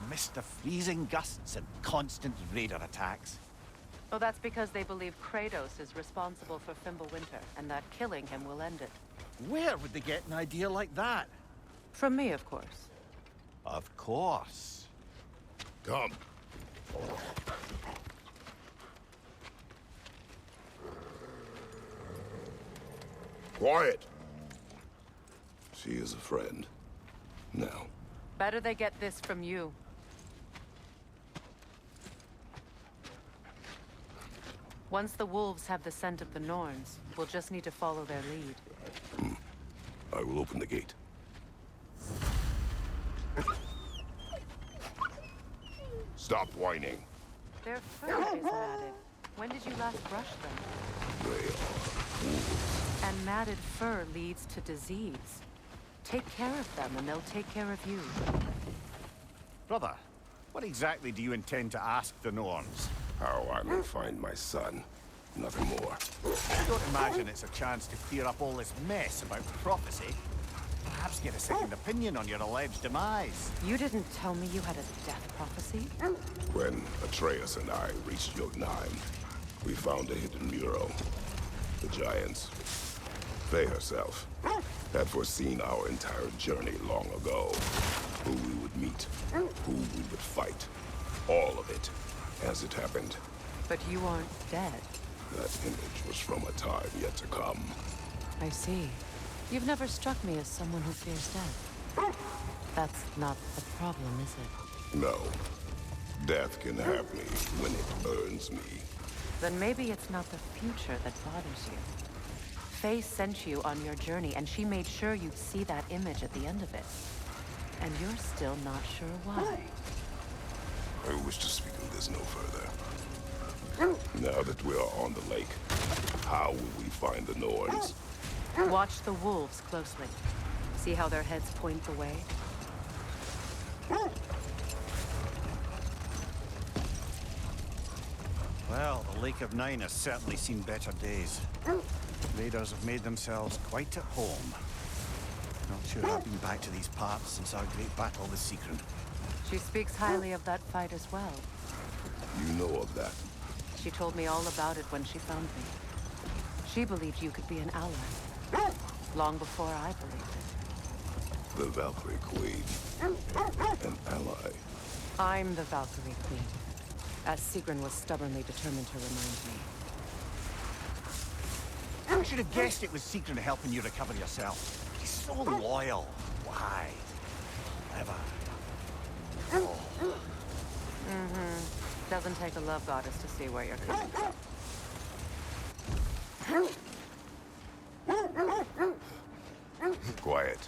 Missed the freezing gusts and constant raider attacks. Well, that's because they believe Kratos is responsible for Fimbulwinter, and that killing him will end it. Where would they get an idea like that? From me, of course. Of course. Come. Quiet. She is a friend. Now. Better they get this from you. Once the wolves have the scent of the Norns, we'll just need to follow their lead. I will open the gate. Stop whining. Their fur is matted. When did you last brush them? They are wolves. And matted fur leads to disease. Take care of them, and they'll take care of you. Brother, what exactly do you intend to ask the Norns? How I may find my son. Nothing more. I don't imagine it's a chance to clear up all this mess about prophecy. Perhaps get a second opinion on your alleged demise. You didn't tell me you had a death prophecy? When Atreus and I reached Jotunheim, we found a hidden mural. The Giants, Faye herself, had foreseen our entire journey long ago. Who we would meet, who we would fight. All of it, as it happened. But you aren't dead. That image was from a time yet to come. I see. You've never struck me as someone who fears death. That's not the problem, is it? No. Death can have me when it earns me. Then maybe it's not the future that bothers you. Faye sent you on your journey, and she made sure you'd see that image at the end of it. And you're still not sure why. I wish to speak of this no further. Now that we are on the lake, how will we find the Norns? Watch the wolves closely. See how their heads point the way? Well, the Lake of Nine has certainly seen better days. Raiders have made themselves quite at home. Not sure I've been back to these parts since our great battle with Sigrun. She speaks highly of that fight as well. You know of that. She told me all about it when she found me. She believed you could be an ally. Long before I believed it. The Valkyrie Queen. An ally. I'm the Valkyrie Queen, as Sigrun was stubbornly determined to remind me. I should have guessed it was Sigrun helping you recover yourself. He's so loyal. Why? Clever. Doesn't take a love goddess to see where you're coming from. Quiet.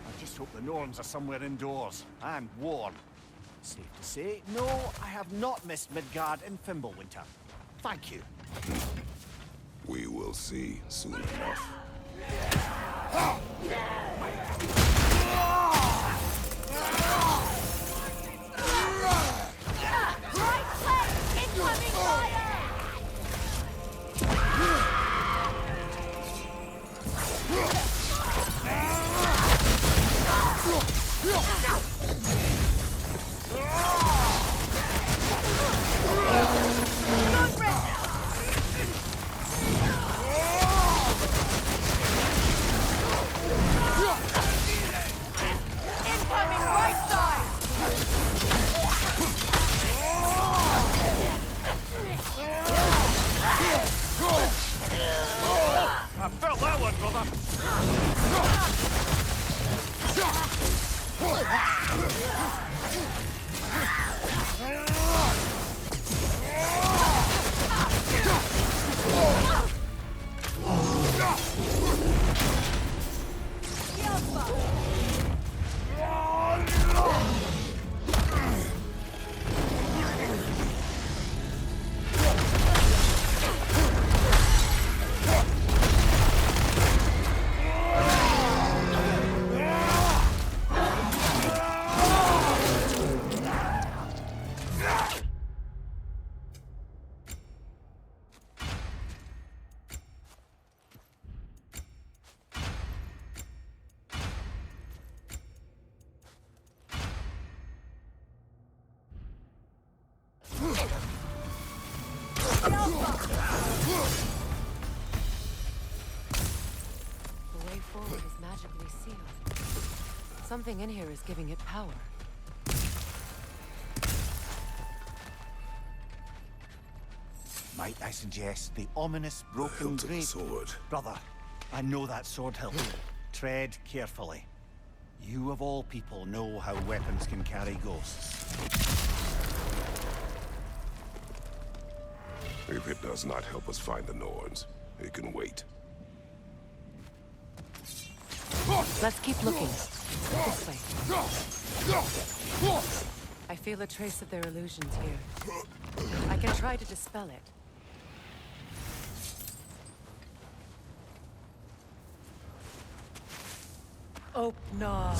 I just hope the Norns are somewhere indoors and warm. Safe to say, no, I have not missed Midgard in Fimbulwinter. Thank you. We will see soon enough. Incoming fire! The way forward is magically sealed. Something in here is giving it power. Might I suggest the ominous broken Hilt of the blade? sword. Brother, I know that sword hilt. Tread carefully. You of all people know how weapons can carry ghosts. If it does not help us find the Norns, it can wait. Let's keep looking. This way. I feel a trace of their illusions here. I can try to dispel it. Oh, no.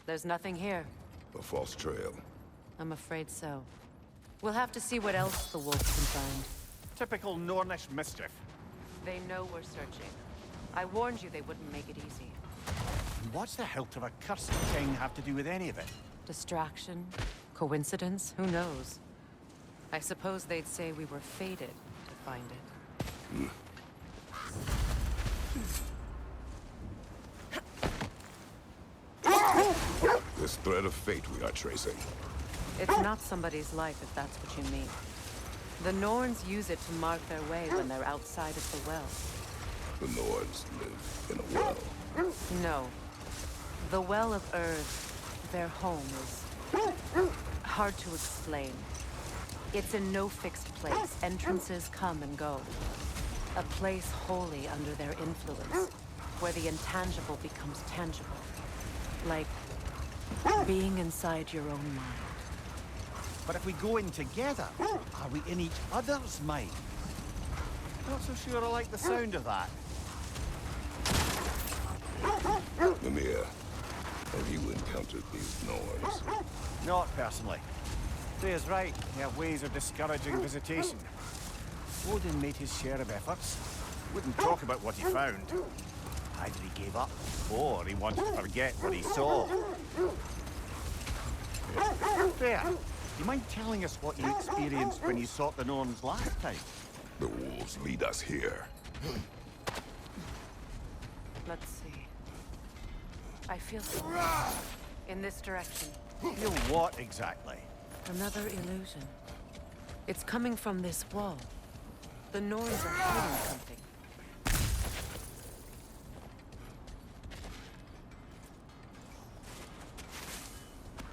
There's nothing here. A false trail. I'm afraid so. We'll have to see what else the wolves can find. Typical Nornish mischief. They know we're searching. I warned you they wouldn't make it easy. What's the hilt of a cursed king have to do with any of it? Distraction? Coincidence? Who knows? I suppose they'd say we were fated to find it. This thread of fate we are tracing. It's not somebody's life, if that's what you mean. The Norns use it to mark their way when they're outside of the well. The Norns live in a well. No. The Well of Earth, their home, is hard to explain. It's in no fixed place. Entrances come and go. A place wholly under their influence, where the intangible becomes tangible. Like being inside your own mind. But if we go in together, are we in each other's mind? Not so sure I like the sound of that. Mimir, have you encountered these Norns? Not personally. Freya's right. They have ways of discouraging visitation. Odin made his share of efforts. Wouldn't talk about what he found. Either he gave up, or he wanted to forget what he saw. Freya, do you mind telling us what you experienced when you sought the Norns last time? The wolves lead us here. Let's see. I feel something. In this direction. Feel what exactly? Another illusion. It's coming from this wall. The Norns are hiding something.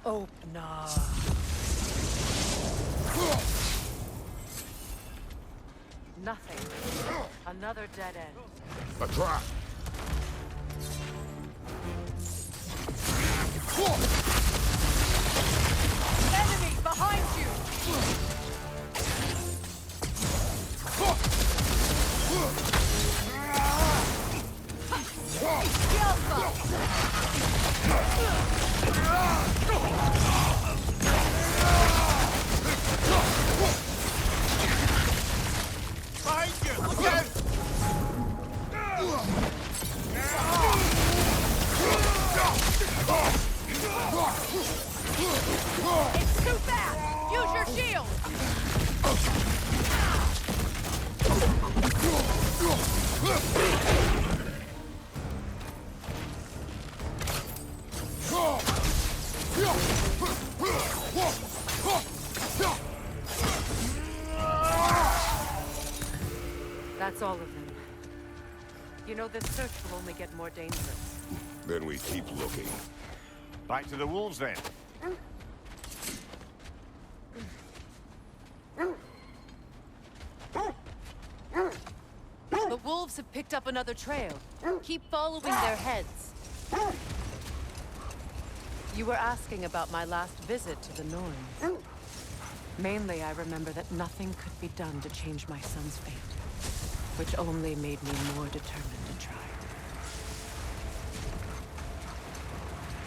Oh, no. Nothing. Another dead end. A trap! Enemy behind you! Behind you! Look out! It's too fast! Use your shield! That's all of them. You know, this search will only get more dangerous. Then we keep looking. Back to the wolves then. The wolves have picked up another trail. Keep following their heads. You were asking about my last visit to the Norns. Mainly, I remember that nothing could be done to change my son's fate, which only made me more determined to try.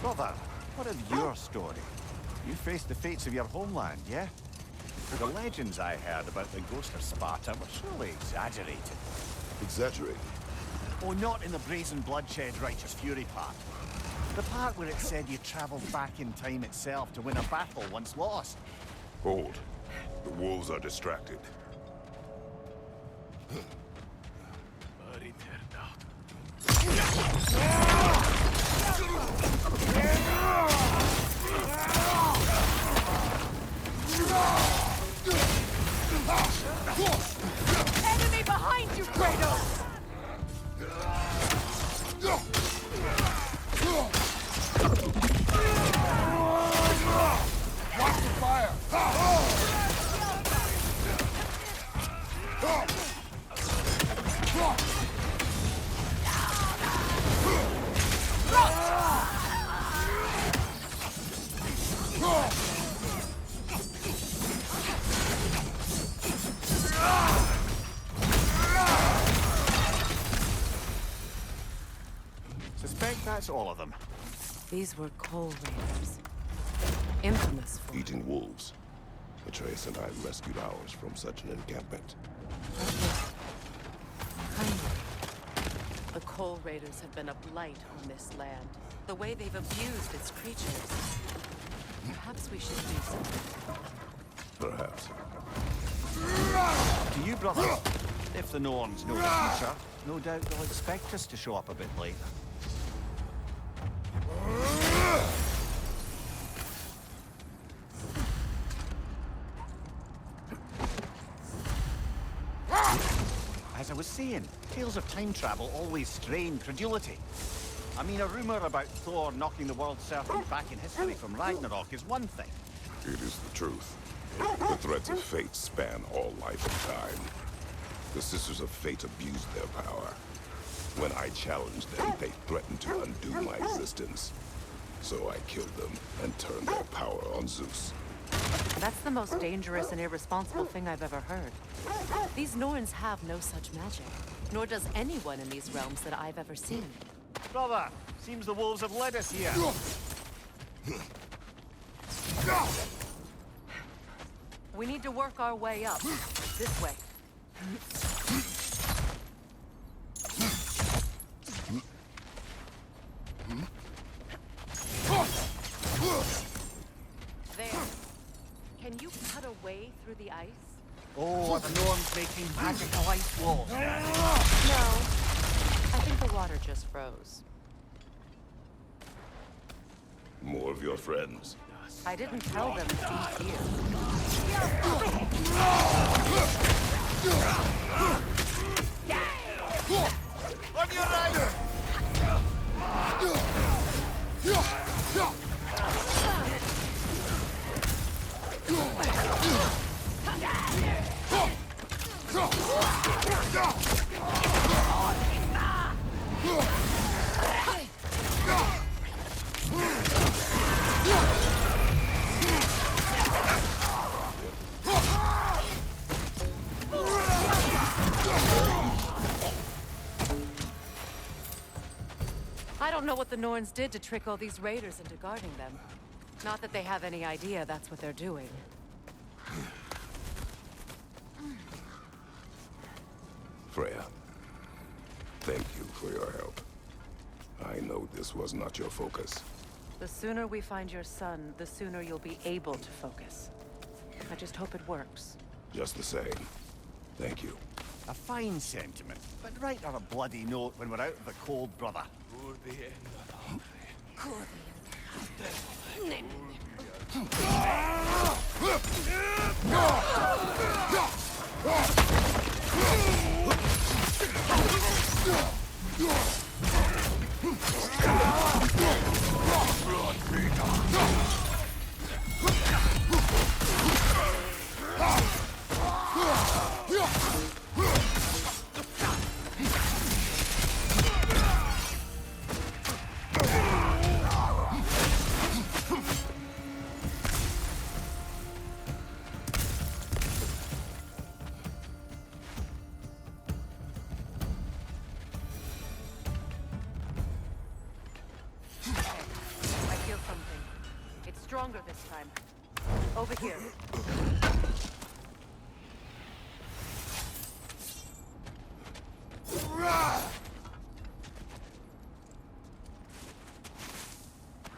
Brother, what of your story? You faced the fates of your homeland, yeah? The legends I heard about the ghost of Sparta were surely exaggerated. Exaggerated. Oh, not in the brazen bloodshed righteous fury part. The part where it said you travelled back in time itself to win a battle once lost. Hold. The wolves are distracted. Enemy behind you, Kratos! Watch the fire! Suspect that's all of them. These were coal raiders. Infamous for Eating wolves. Atreus and I rescued ours from such an encampment. hungry. The coal raiders have been a blight on this land. The way they've abused its creatures. Perhaps we should do something. Perhaps. To you, brother. If the Norns know the future, no doubt they'll expect us to show up a bit later. As I was saying, tales of time travel always strain credulity. I mean, a rumor about Thor knocking the world serpent back in history from Ragnarok is one thing. It is the truth. The threads of fate span all life and time. The Sisters of Fate abused their power. When I challenged them, they threatened to undo my existence. So I killed them and turned their power on Zeus. That's the most dangerous and irresponsible thing I've ever heard. These Norns have no such magic, nor does anyone in these realms that I've ever seen. Brother, seems the wolves have led us here. We need to work our way up. This way. There. Can you cut a way through the ice? Oh, are the Norns making magical ice walls? No. I think the water just froze. More of your friends. I didn't tell them to be here. On your right! I don't know what the Norns did to trick all these raiders into guarding them. Not that they have any idea that's what they're doing. Freya, thank you for your help. I know this was not your focus. The sooner we find your son, the sooner you'll be able to focus. I just hope it works. Just the same, thank you. A fine sentiment, but write her a bloody note when we're out of the cold, brother. I feel something. It's stronger this time. Over here.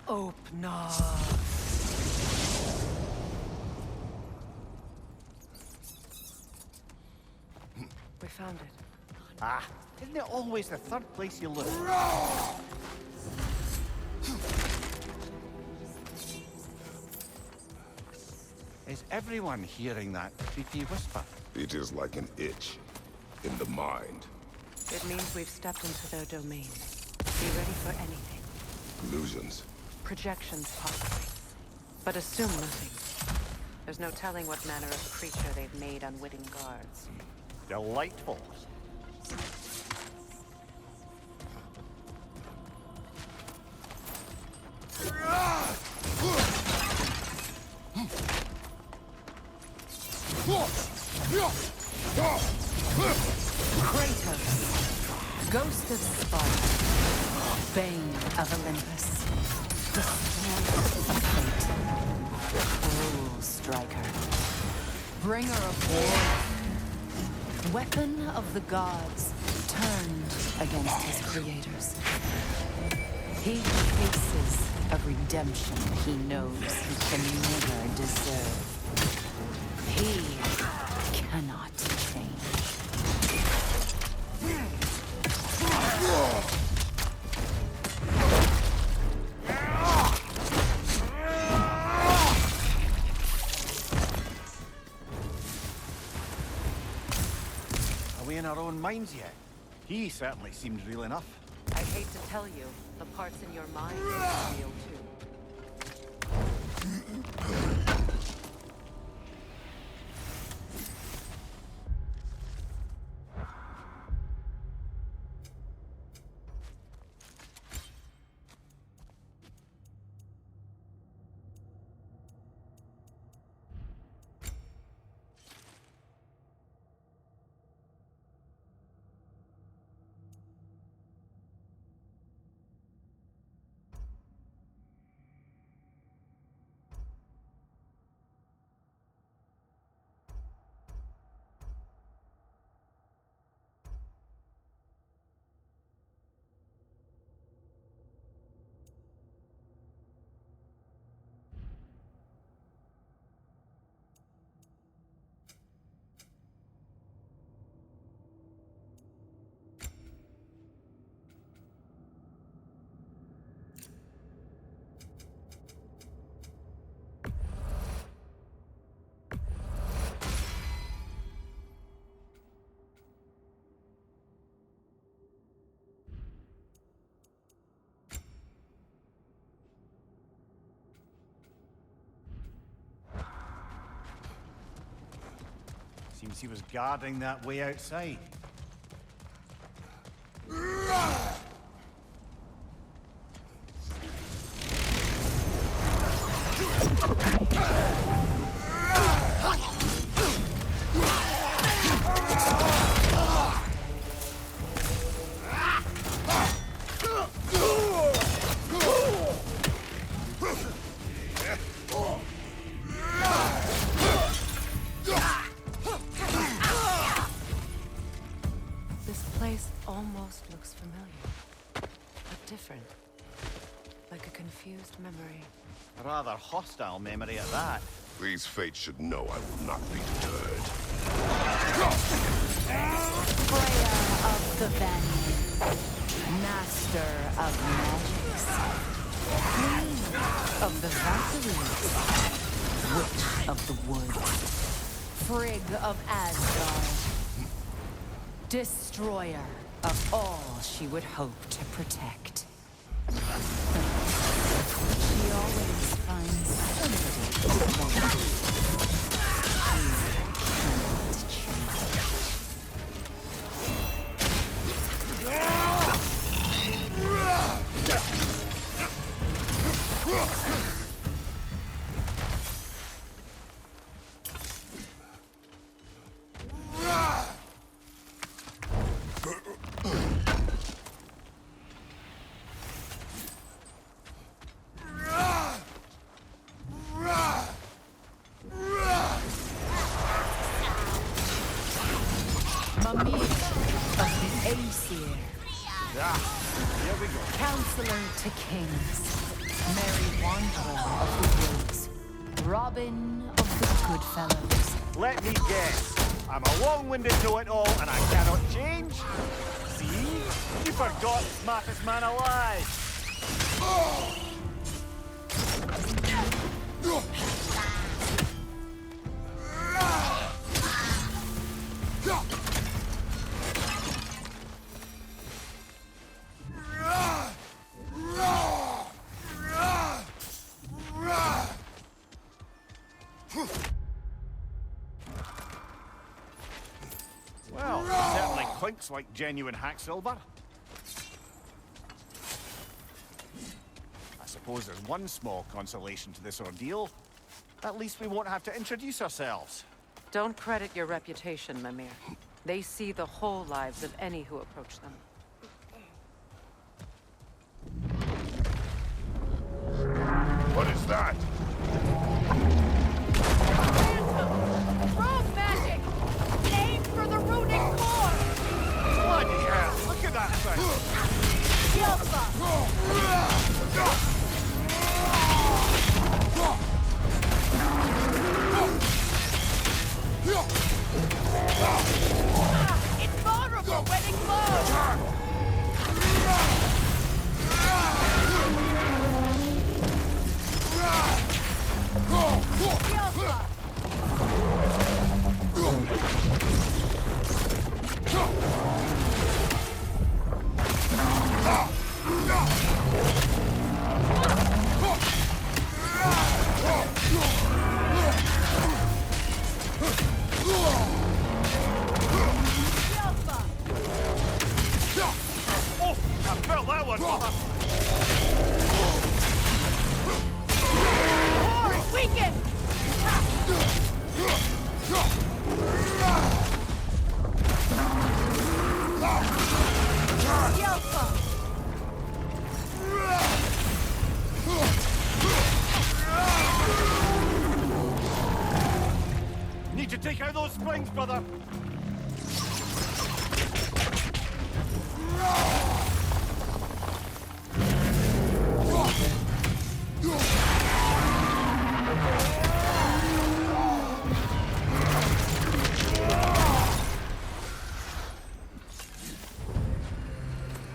Opener. We found it. Ah, isn't it always the third place you look? Is everyone hearing that creepy whisper? It is like an itch in the mind. It means we've stepped into their domain. Be ready for anything. Illusions. Projections, possibly. But assume nothing. There's no telling what manner of creature they've made unwitting guards. Delightful. Kratos, Ghost of Sparta, Bane of Olympus, Destroyer of Fate, Cruel Striker, Bringer of War, Weapon of the Gods, turned against his creators. He faces a redemption he knows he can never deserve. He cannot change. Are we in our own minds yet? He certainly seemed real enough. I hate to tell you, the parts in your mind are real too. Seems he was guarding that way outside. Almost looks familiar, but different. Like a confused memory. A rather hostile memory at that. These fates should know I will not be deterred. Freya of the Vanir, Master of Magics, Queen of the Valkyries, Witch of the Wood, Frigg of Asgard, Destroyer of all she would hope to protect. She always finds somebody to blame. She cannot Mimir of the Aesir. Ah, here we go. Counselor to kings. Merry wanderer of the woods, Robin of the Goodfellows. Let me guess. I'm a long-winded know-it-all and I cannot change? See? You forgot smartest man alive. Well, certainly clinks like genuine hack silver. I suppose there's one small consolation to this ordeal. At least we won't have to introduce ourselves. Don't credit your reputation, Mimir. They see the whole lives of any who approach them. What is that? Rogue magic! Aim for the runic core! Bloody hell, look at that thing! It's vulnerable when it glows! Oh, I felt that one! Weaken! Need to take out those springs, brother!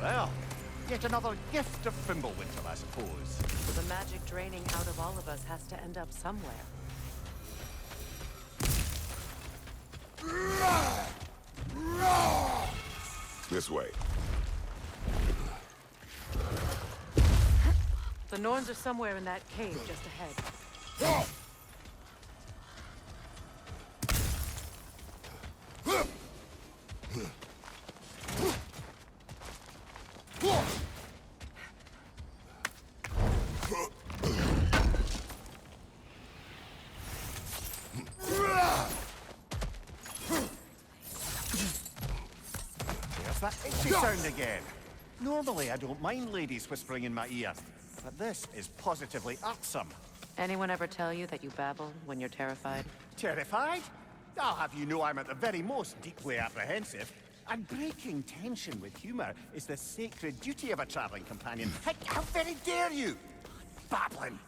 Well, yet another gift of Fimbulwinter, I suppose. The magic draining out of all of us has to end up somewhere. This way. The Norns are somewhere in that cave just ahead. There's that itchy sound again. Normally I don't mind ladies whispering in my ear, but this is positively irksome. Anyone ever tell you that you babble when you're terrified? Terrified? I'll have you know I'm at the very most deeply apprehensive. And breaking tension with humor is the sacred duty of a traveling companion. How very dare you! Babbling!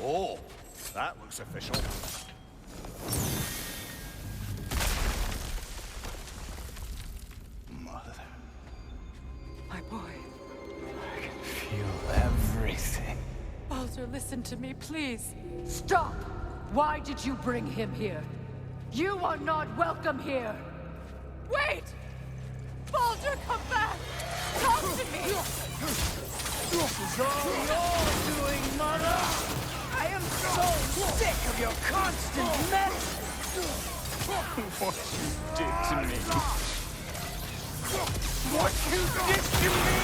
Oh, that looks official. Mother. My boy. I can feel everything. Baldur, listen to me, please. Stop! Why did you bring him here? You are not welcome here! Wait! Baldur, come back! Talk to me! This is all you're doing, Mother! I am so sick of your constant mess! What you did to me! What you did to me!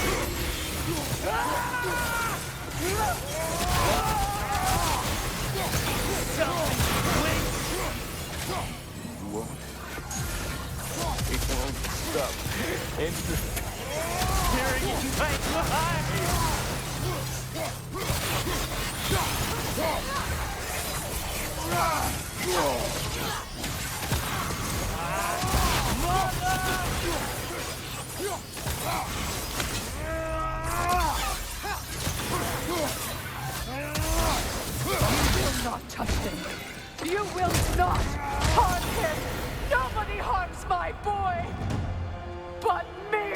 It won't stop. Hearing it right behind me! Not touch him. You will not harm him. Nobody harms my boy but me.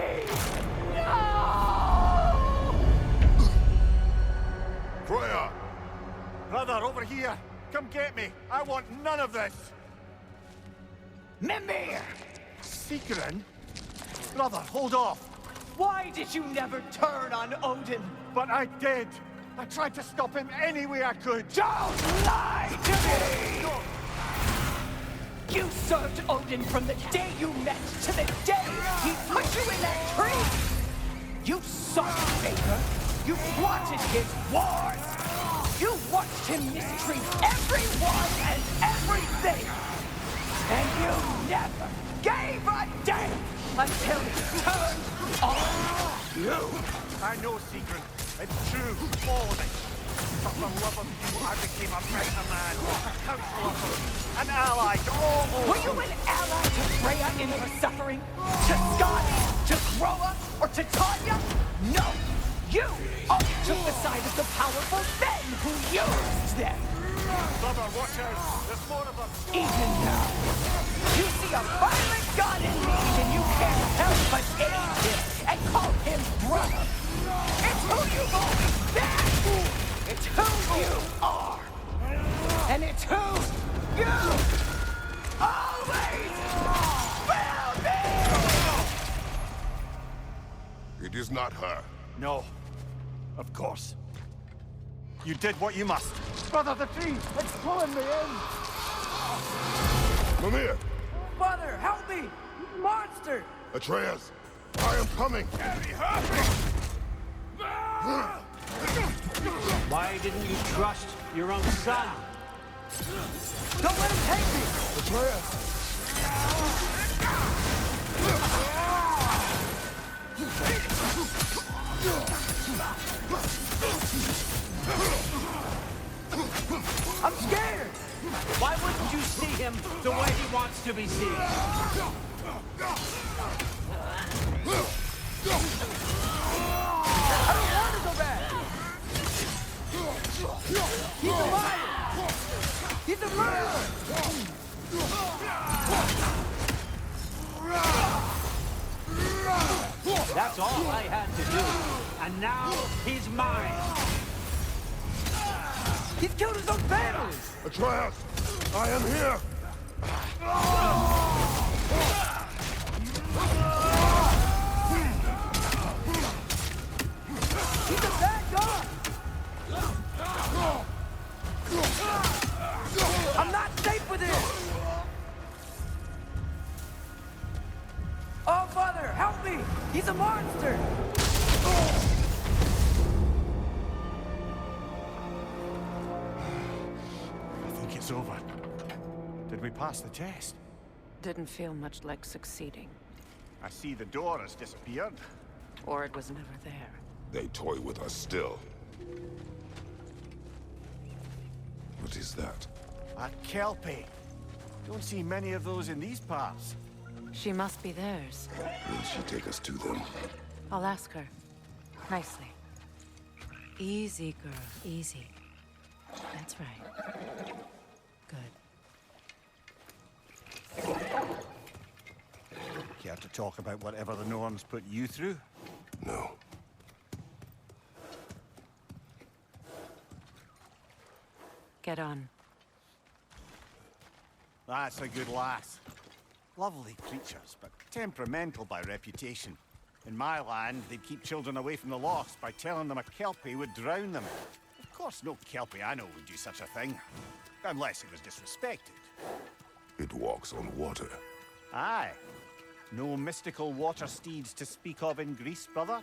No! Freya! Brother, over here! Come get me! I want none of this! Mimir! Secret? Brother, hold off! Why did you never turn on Odin? But I did! I tried to stop him any way I could! Don't lie to me! You served Odin from the day you met to the day he put you in that tree! You saw his favor! You plotted his wars! You watched him mistreat everyone and everything! And you never gave a damn until he turned on you! I know, Secret. It's true, all of it. But for love of you, I became a better man, a counselor, an ally to all Were Odin. you an ally to Freya in her suffering? To Skadi? To Groa? Or to Tanya? No! You only took the side of the powerful men who used them! Brother, watch out! There's more of them! Even now, you see a violent god in me and you can't help but aid him and call him brother! It's who you've always been! It's who you are! And it's who you always will be! It is not her. No. Of course. You did what you must. Brother, the tree! It's pulling me in! Mimir! Mother, help me! Monster! Atreus! I am coming! Why didn't you trust your own son? Don't let him take me! Atreus! I'm scared! Why wouldn't you see him the way he wants to be seen? I don't want to go back! He's a liar! He's a murderer! That's all I had to do. And now he's mine. He's killed his own family! Atreus! I am here! He's a bad guy! I'm not safe with him! Oh, Father, help me! He's a monster! I think it's over. Did we pass the test? Didn't feel much like succeeding. I see the door has disappeared. Or it was never there. They toy with us still. What is that? A Kelpie. Don't see many of those in these parts. She must be theirs. Will she take us to them? I'll ask her. Nicely. Easy, girl. Easy. That's right. Good. Care to talk about whatever the Norns put you through? No. Get on. That's a good lass. Lovely creatures, but temperamental by reputation. In my land, they'd keep children away from the lost by telling them a Kelpie would drown them. Of course, no Kelpie I know would do such a thing. Unless it was disrespected. It walks on water. Aye. No mystical water steeds to speak of in Greece, brother?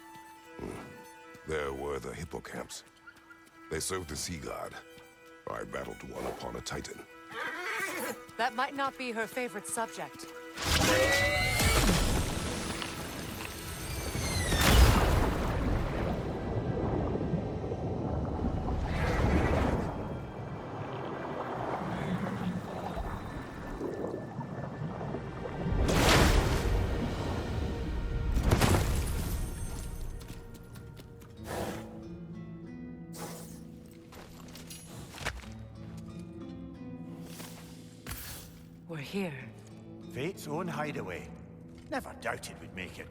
There were the hippocamps. They served the sea god. I battled one upon a titan. That might not be her favorite subject. We're here. Fate's own hideaway. Never doubted we'd make it.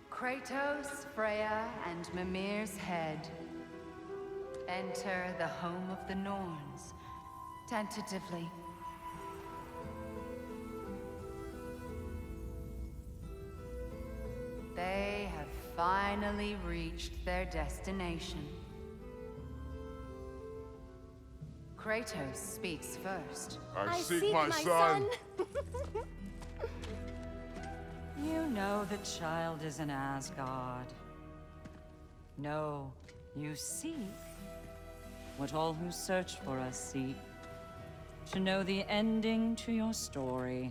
Kratos, Freya, and Mimir's head. Enter the home of the Norns, tentatively. They have finally reached their destination. Kratos speaks first. I seek my son. You know the child is in Asgard. No, you seek what all who search for us seek. To know the ending to your story.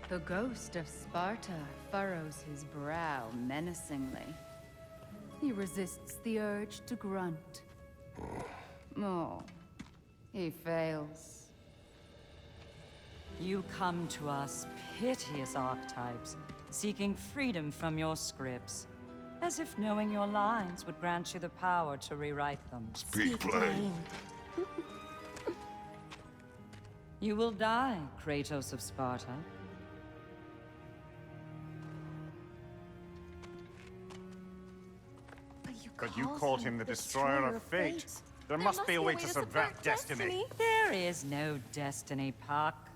The ghost of Sparta furrows his brow menacingly. He resists the urge to grunt. Oh, he fails. You come to us, piteous archetypes, seeking freedom from your scripts. As if knowing your lines would grant you the power to rewrite them. Speak plain. You will die, Kratos of Sparta. But you called him the destroyer of fate. There must be a way to subvert destiny. There is no destiny, Puck.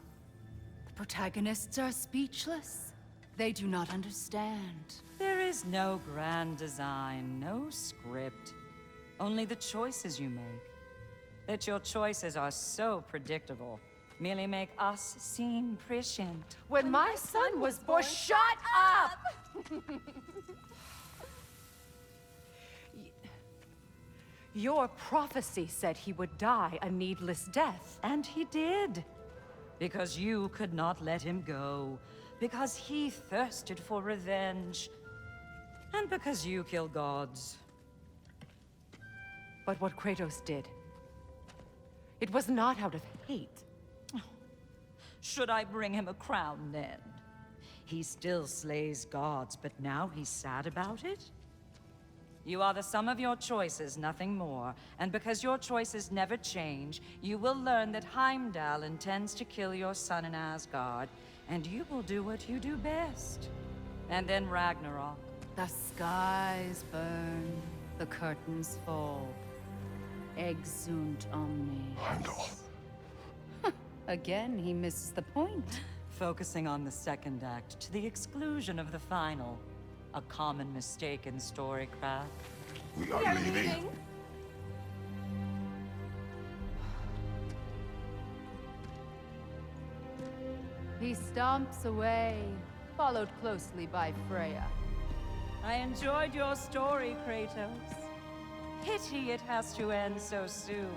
The protagonists are speechless. They do not understand. There is no grand design, no script. Only the choices you make. That your choices are so predictable, merely make us seem prescient. When my son was born, shut up! Your prophecy said he would die a needless death. And he did. Because you could not let him go. Because he thirsted for revenge. And because you kill gods. But what Kratos did, it was not out of hate. Should I bring him a crown then? He still slays gods, but now he's sad about it? You are the sum of your choices, nothing more. And because your choices never change, you will learn that Heimdall intends to kill your son in Asgard, and you will do what you do best. And then Ragnarok. The skies burn, the curtains fall. Exunt omnes. Heimdall. Again, he misses the point. Focusing on the second act to the exclusion of the final. A common mistake in storycraft. We are leaving. He stomps away, followed closely by Freya. I enjoyed your story, Kratos. Pity it has to end so soon.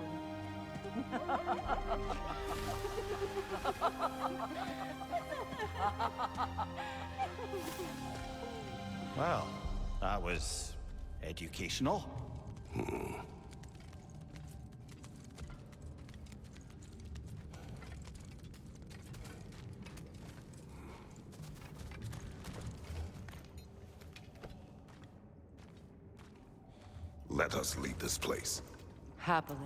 Well, that was educational. Let us leave this place. Happily.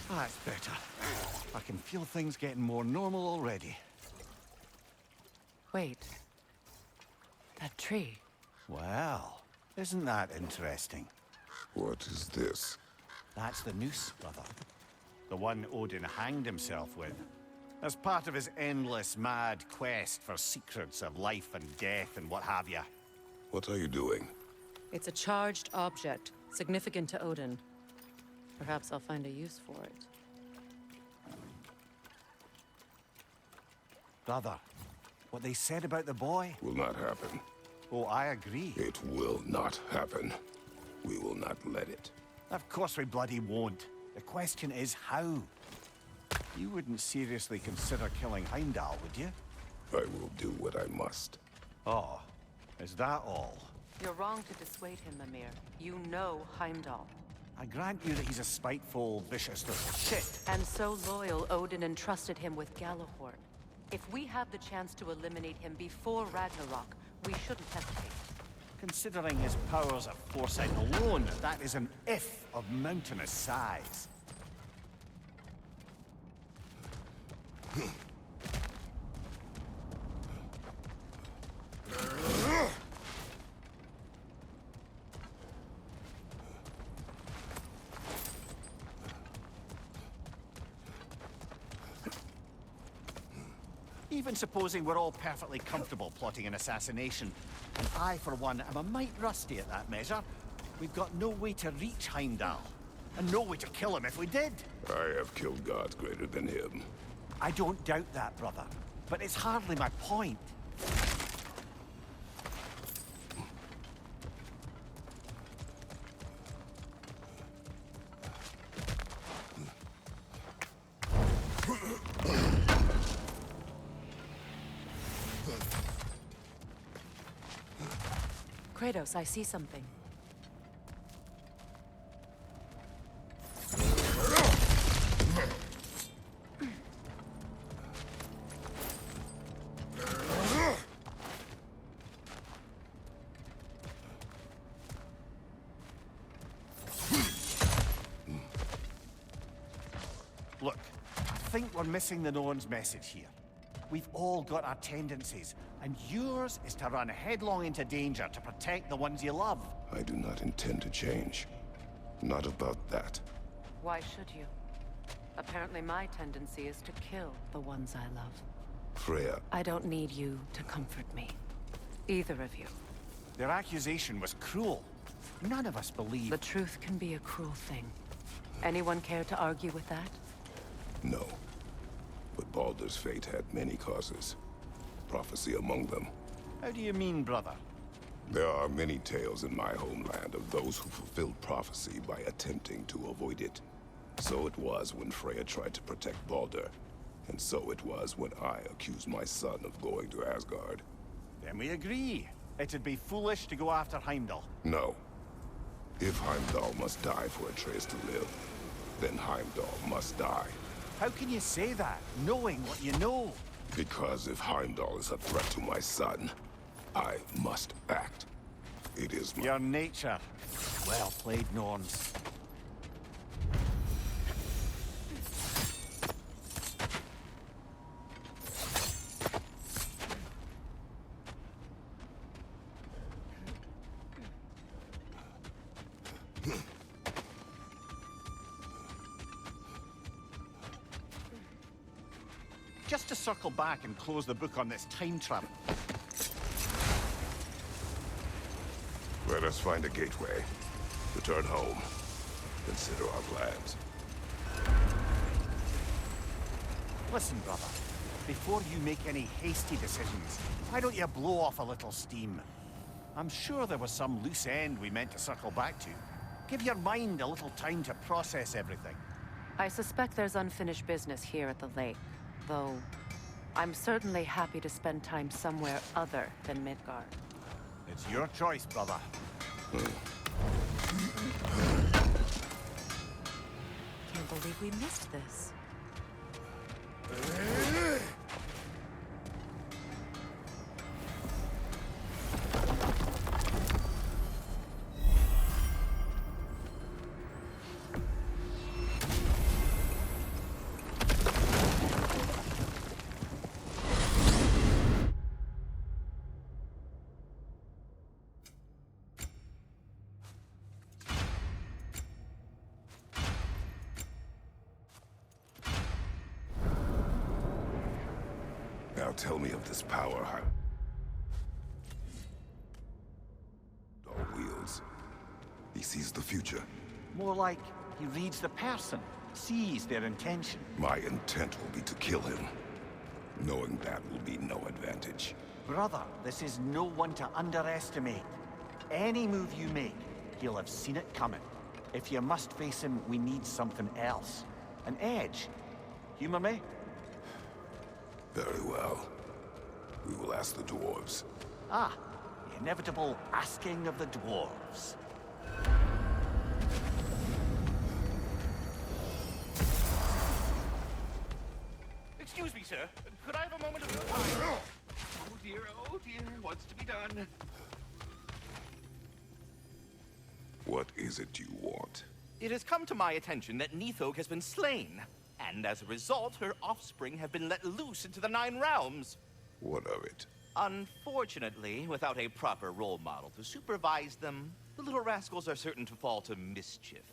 That's better. I can feel things getting more normal already. Wait. That tree. Well, isn't that interesting? What is this? That's the noose, brother. The one Odin hanged himself with. As part of his endless, mad quest for secrets of life and death and what have you. What are you doing? It's a charged object, significant to Odin. Perhaps I'll find a use for it. Brother, what they said about the boy? Will not happen. Oh, I agree. It will not happen. We will not let it. Of course we bloody won't. The question is how. You wouldn't seriously consider killing Heimdall, would you? I will do what I must. Oh, is that all? You're wrong to dissuade him, Mimir. You know Heimdall. I grant you that he's a spiteful, vicious little shit. And so loyal, Odin entrusted him with Galahorn. If we have the chance to eliminate him before Ragnarok, we shouldn't hesitate. Considering his powers of foresight alone, that is an if of mountainous size. Even supposing we're all perfectly comfortable plotting an assassination, and I, for one, am a mite rusty at that measure, we've got no way to reach Heimdall, and no way to kill him if we did. I have killed gods greater than him. I don't doubt that, brother, but it's hardly my point. Kratos, I see something. Look, I think we're missing the Norn's message here. We've all got our tendencies, and yours is to run headlong into danger to protect the ones you love. I do not intend to change. Not about that. Why should you? Apparently my tendency is to kill the ones I love. Freya, I don't need you to comfort me. Either of you. Their accusation was cruel. None of us believe... The truth can be a cruel thing. Anyone care to argue with that? no. But Baldur's fate had many causes. Prophecy among them. How do you mean, brother? There are many tales in my homeland of those who fulfilled prophecy by attempting to avoid it. So it was when Freya tried to protect Baldur. And so it was when I accused my son of going to Asgard. Then we agree. It'd be foolish to go after Heimdall. No. If Heimdall must die for Atreus to live, then Heimdall must die. How can you say that, knowing what you know? Because if Heimdall is a threat to my son, I must act. It is my... Your nature. Well played, Norns. Just to circle back and close the book on this time travel. Let us find a gateway. Return home. Consider our plans. Listen, brother. Before you make any hasty decisions, why don't you blow off a little steam? I'm sure there was some loose end we meant to circle back to. Give your mind a little time to process everything. I suspect there's unfinished business here at the lake, though I'm certainly happy to spend time somewhere other than Midgard. It's your choice, brother. Can't believe we missed this. Now tell me of this power Heimdall wields. He sees the future. More like he reads the person, sees their intention. My intent will be to kill him. Knowing that will be no advantage. Brother, this is no one to underestimate. Any move you make, he'll have seen it coming. If you must face him, we need something else. An edge. Humor me? Very well. We will ask the dwarves. Ah, the inevitable asking of the dwarves. Excuse me, sir. Could I have a moment of your time? Oh dear, what's to be done? What is it you want? It has come to my attention that Nithog has been slain, and as a result, her offspring have been let loose into the Nine Realms. What of it? Unfortunately, without a proper role model to supervise them, the little rascals are certain to fall to mischief.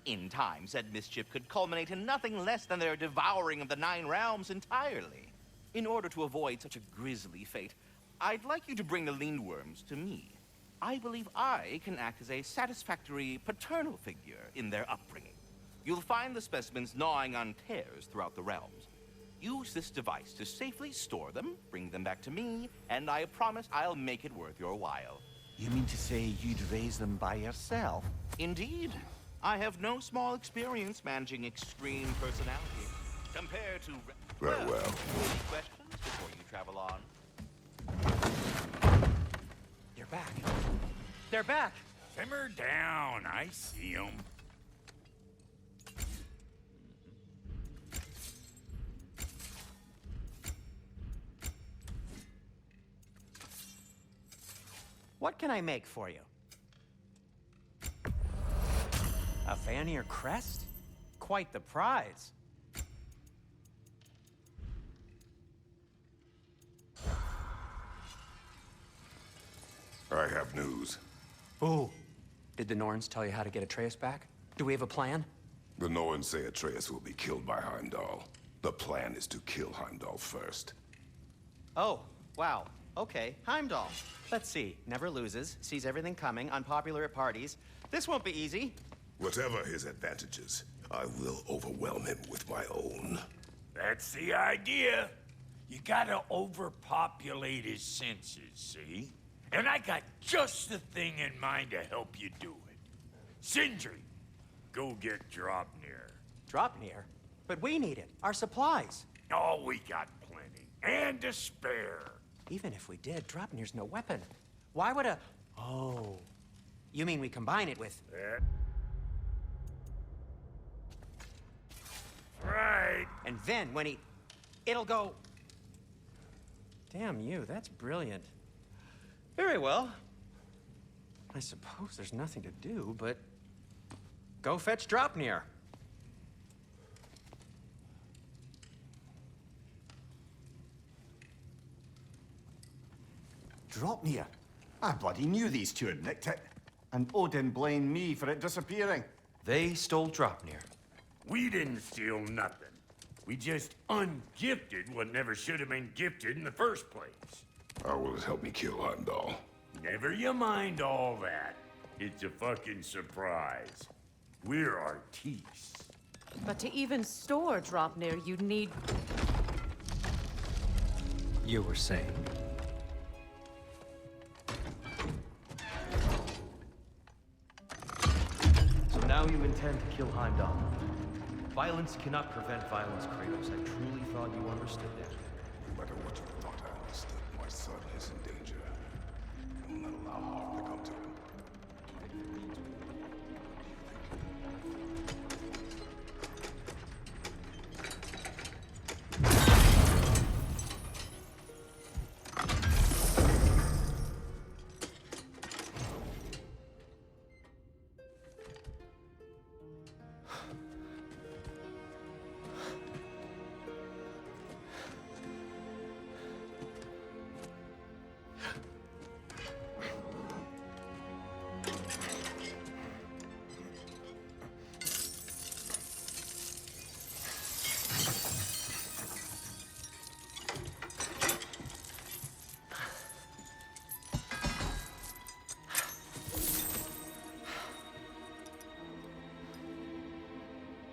In time, said mischief could culminate in nothing less than their devouring of the Nine Realms entirely. In order to avoid such a grisly fate, I'd like you to bring the Lindworms to me. I believe I can act as a satisfactory paternal figure in their upbringing. You'll find the specimens gnawing on tears throughout the realms. Use this device to safely store them, bring them back to me, and I promise I'll make it worth your while. You mean to say you'd raise them by yourself? Indeed. I have no small experience managing extreme personality. Compared to... Very well. Any questions before you travel on? You're back. They're back. Simmer down. I see 'em. What can I make for you? A Vanir crest? Quite the prize. I have news. Ooh. Did the Norns tell you how to get Atreus back? Do we have a plan? The Norns say Atreus will be killed by Heimdall. The plan is to kill Heimdall first. Oh, wow. Okay, Heimdall. Let's see. Never loses, sees everything coming, unpopular at parties. This won't be easy. Whatever his advantages, I will overwhelm him with my own. That's the idea. You gotta overpopulate his senses, see? And I got just the thing in mind to help you do it. Sindri, go get Draupnir. Draupnir? But we need it. Our supplies. Oh, we got plenty. And to spare. Even if we did, Draupnir's no weapon. Why would a... Oh. You mean we combine it with... Right. And then when he... It'll go... Damn you, that's brilliant. Very well. I suppose there's nothing to do, but... Go fetch Draupnir. Draupnir? I bloody knew these two had nicked it. And Odin blamed me for it disappearing. They stole Draupnir. We didn't steal nothing. We just ungifted what never should have been gifted in the first place. How will it help me kill Heimdall? Never you mind all that. It's a fucking surprise. We're artistes. But to even store Draupnir, you'd need... You were saying. So now you intend to kill Heimdall. Violence cannot prevent violence, Kratos. I truly thought you understood that. No matter what you thought I understood, my son is in danger. I will not allow harm to come to him.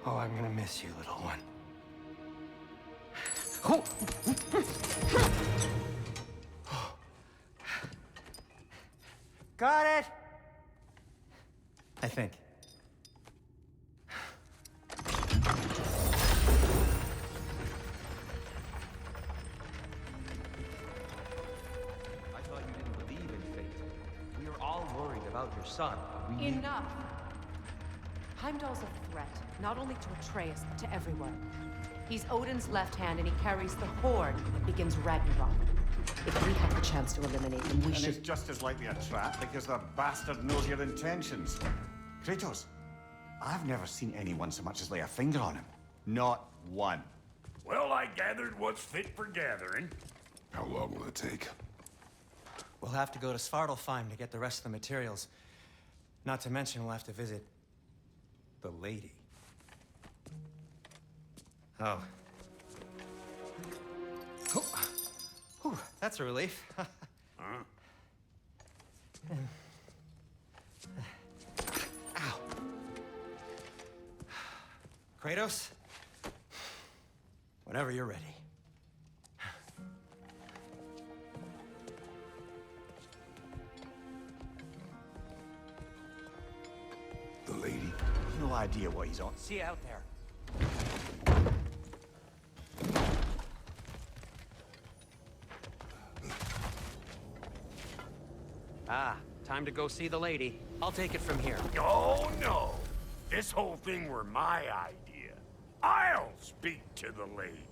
Oh, I'm gonna miss you, little one. Got it! I think. I thought you didn't believe in fate. We are all worried about your son. We need... Enough! Heimdall's a threat, not only to Atreus, but to everyone. He's Odin's left hand, and he carries the Horde that begins Ragnarok. If we have the chance to eliminate him, we And should... it's just as likely a trap because the bastard knows your intentions. Kratos, I've never seen anyone so much as lay a finger on him. Not one. Well, I gathered what's fit for gathering. How long will it take? We'll have to go to Svartalfheim to get the rest of the materials. Not to mention we'll have to visit... the lady. Oh. Whew, that's a relief. Ow. Kratos? Whenever you're ready. The lady? No idea what he's on. See you out there. Ah, time to go see the lady. I'll take it from here. Oh, no. This whole thing were my idea. I'll speak to the lady.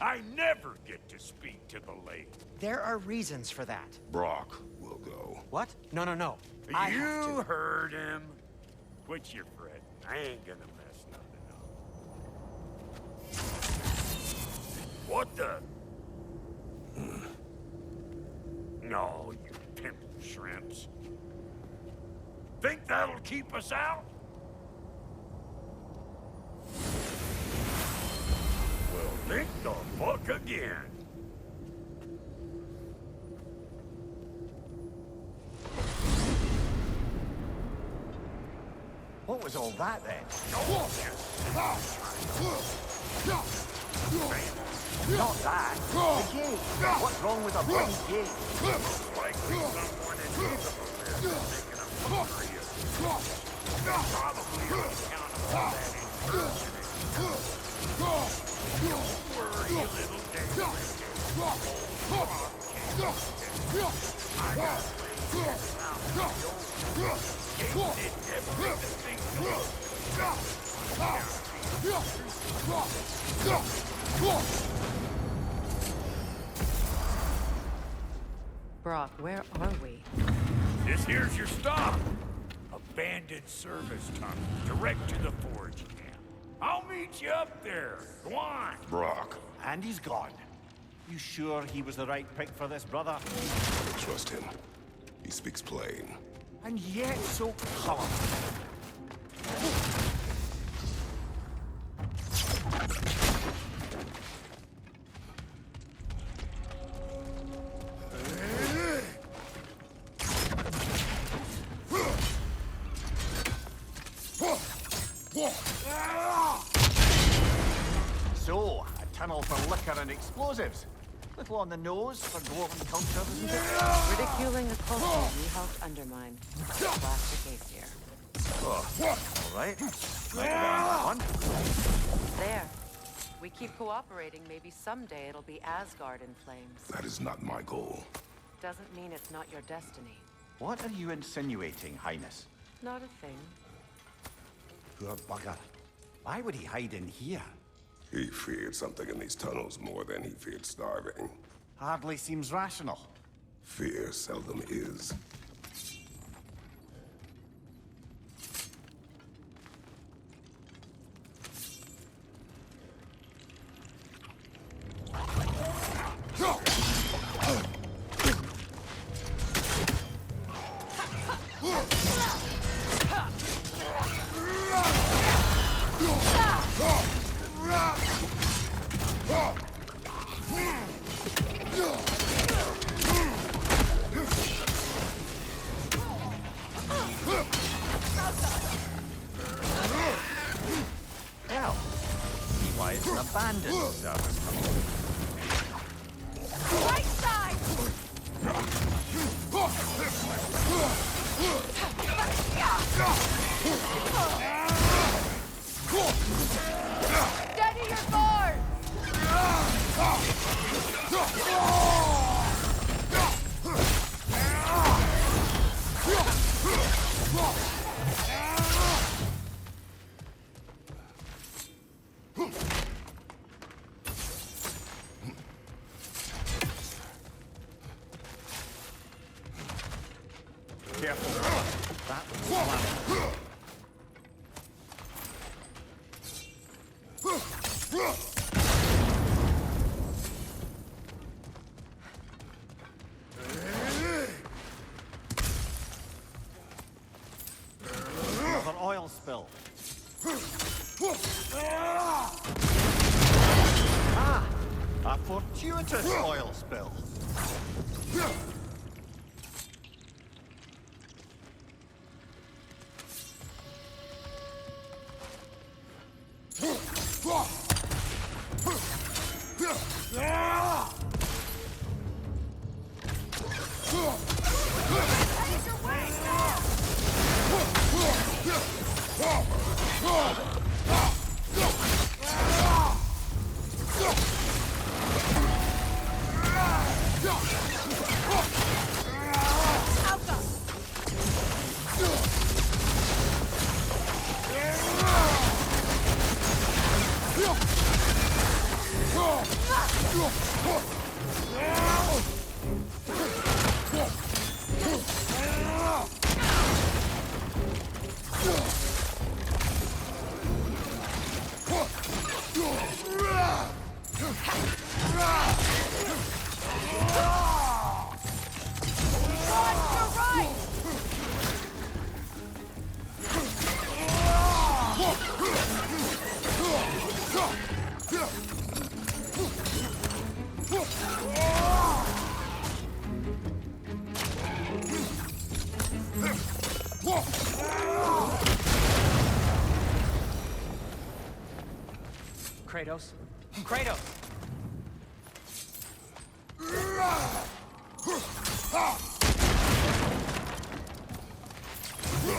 I never get to speak to the lady. There are reasons for that. Brock will go. What? No. I have You to. heard him. Quit your fretting. I ain't gonna mess nothing up. What the? No, you pimple shrimps. Think that'll keep us out? Well, think the fuck again. What was all that then? Not that. The gate. What's wrong with a bloody gate? Likely someone invisible there making a mockery of you. Probably on account of all that intrusion. Don't worry, little David. I got things around the Gate did everything Brock, where are we? This here's your stop. Abandoned service tunnel, direct to the forge camp. I'll meet you up there. Go on. Brock. And he's gone. You sure he was the right pick for this, brother? Trust him. He speaks plain. And yet so colorful. So, a tunnel for liquor and explosives. Little on the nose for dwarven culture, isn't it? Ridiculing a culture we helped undermine. Classic case here. All right. Might be fun. There. We keep cooperating, maybe someday it'll be Asgard in flames. That is not my goal. Doesn't mean it's not your destiny. What are you insinuating, Highness? Not a thing. Poor bugger. Why would he hide in here? He feared something in these tunnels more than he feared starving. Hardly seems rational. Fear seldom is. Well, see why it's an abandoned service. Right side! careful. That was planning. Another oil spill. Ah! A fortuitous oil spill. Kratos? Kratos!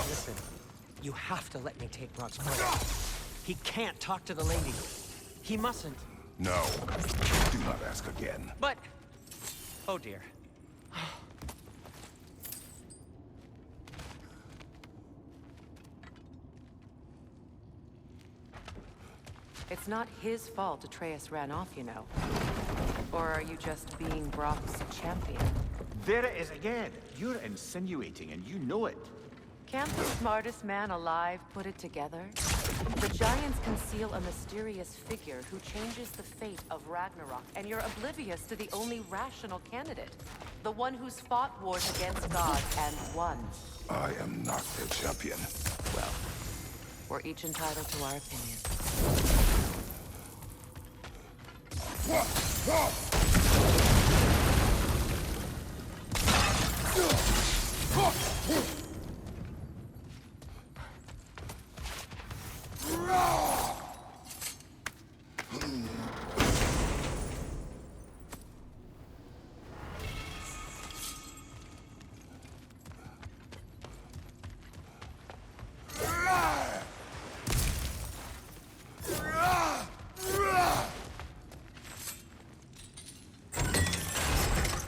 Listen, you have to let me take Brock's place. He can't talk to the lady. He mustn't. No. Do not ask again. But... Oh dear. It's not his fault Atreus ran off, you know. Or are you just being Brock's champion? There it is again. You're insinuating, and you know it. Can't the smartest man alive put it together? The Giants conceal a mysterious figure who changes the fate of Ragnarok, and you're oblivious to the only rational candidate. The one who's fought wars against gods and won. I am not their champion. Well, we're each entitled to our opinion.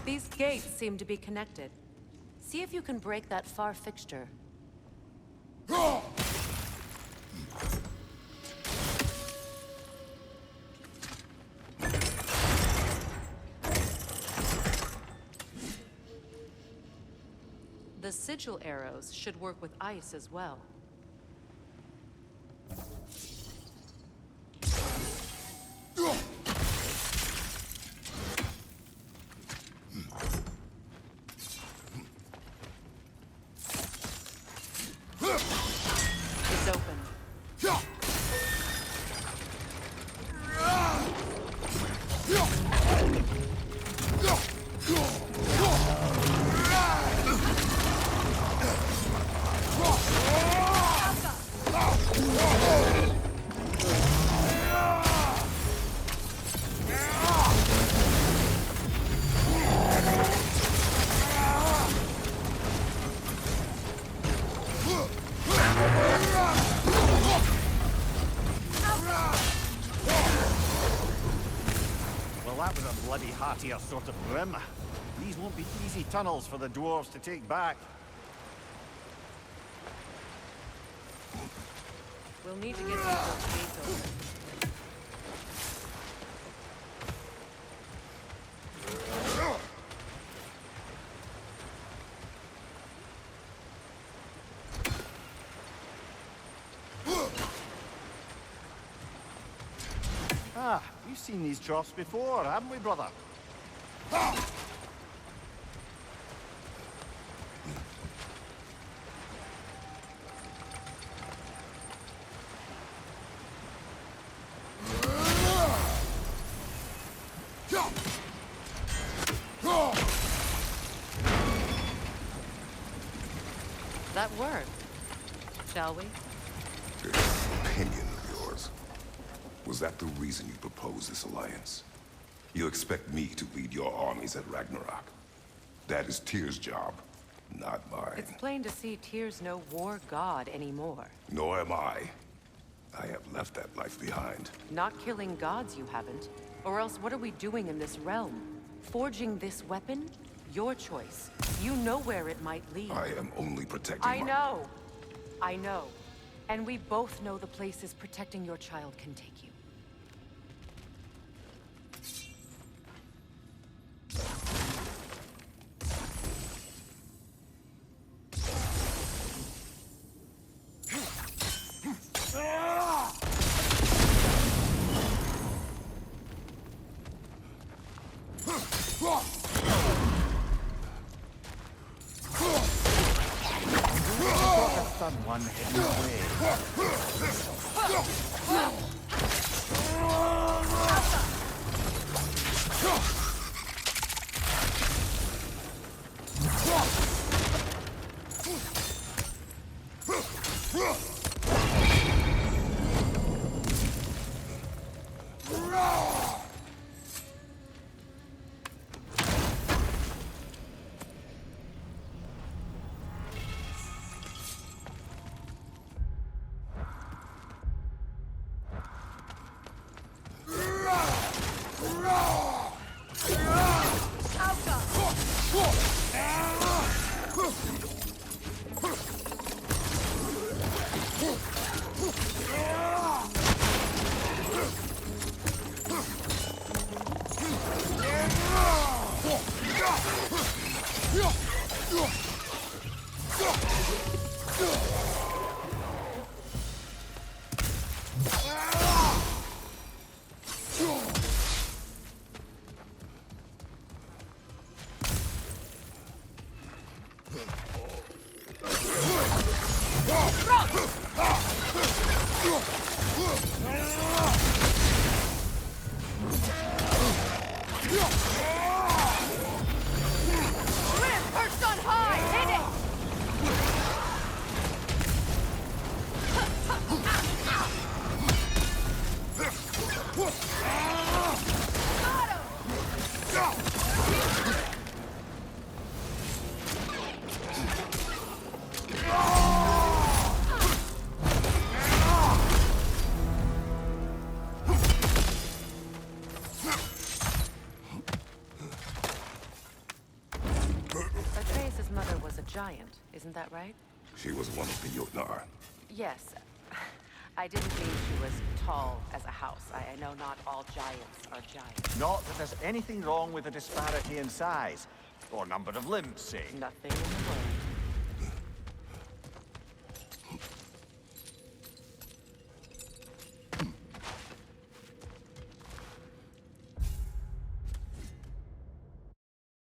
These gates seem to be connected. See if you can break that far fixture. The sigil arrows should work with ice as well. It's open. Well, that was a bloody heartier sort of grim. These won't be easy tunnels for the dwarves to take back. We'll need to get these gates open. Ah, we've seen these troughs before, haven't we, brother? That worked. Shall we? This opinion of yours, was that the reason you proposed this alliance? You expect me to lead your armies at Ragnarok? That is Tyr's job, not mine. It's plain to see Tyr's no war god anymore. Nor am I. I have left that life behind. Not killing gods, you haven't. Or else what are we doing in this realm? Forging this weapon? Your choice. You know where it might lead. I am only protecting I know. I know. And we both know the places protecting your child can take you. Someone hidden away. Giant, isn't that right? She was one of the Jotnar. Yes. I didn't mean she was tall as a house. I know not all giants are giants. Not that there's anything wrong with a disparity in size, or number of limbs, say. Nothing in the world.